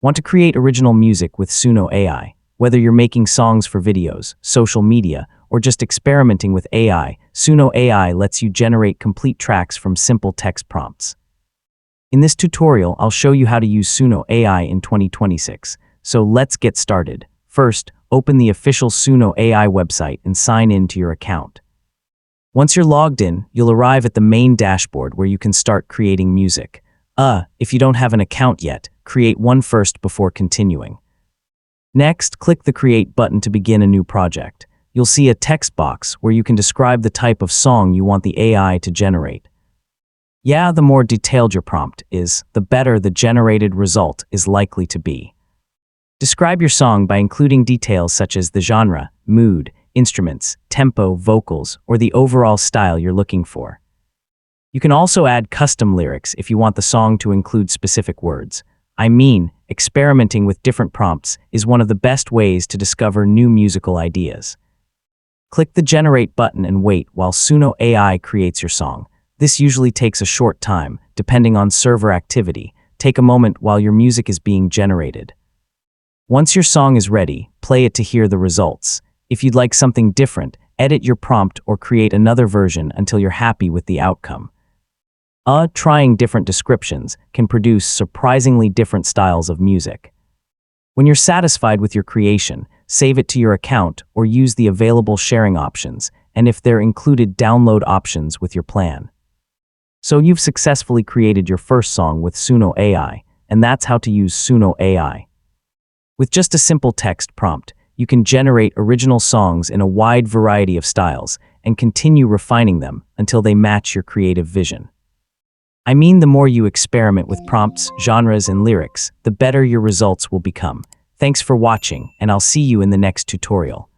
Want to create original music with Suno AI? Whether you're making songs for videos, social media, or just experimenting with AI, Suno AI lets you generate complete tracks from simple text prompts. In this tutorial, I'll show you how to use Suno AI in 2026. So let's get started. First, open the official Suno AI website and sign in to your account. Once you're logged in, you'll arrive at the main dashboard where you can start creating music. If you don't have an account yet, create one first before continuing. Next, click the Create button to begin a new project. You'll see a text box where you can describe the type of song you want the AI to generate. The more detailed your prompt is, the better the generated result is likely to be. Describe your song by including details such as the genre, mood, instruments, tempo, vocals, or the overall style you're looking for. You can also add custom lyrics if you want the song to include specific words. Experimenting with different prompts is one of the best ways to discover new musical ideas. Click the Generate button and wait while Suno AI creates your song. This usually takes a short time, depending on server activity. Take a moment while your music is being generated. Once your song is ready, play it to hear the results. If you'd like something different, edit your prompt or create another version until you're happy with the outcome. Trying different descriptions can produce surprisingly different styles of music. When you're satisfied with your creation, save it to your account or use the available sharing options, and if they're included, download options with your plan. So you've successfully created your first song with Suno AI, and that's how to use Suno AI. With just a simple text prompt, you can generate original songs in a wide variety of styles and continue refining them until they match your creative vision. The more you experiment with prompts, genres, and lyrics, the better your results will become. Thanks for watching, and I'll see you in the next tutorial.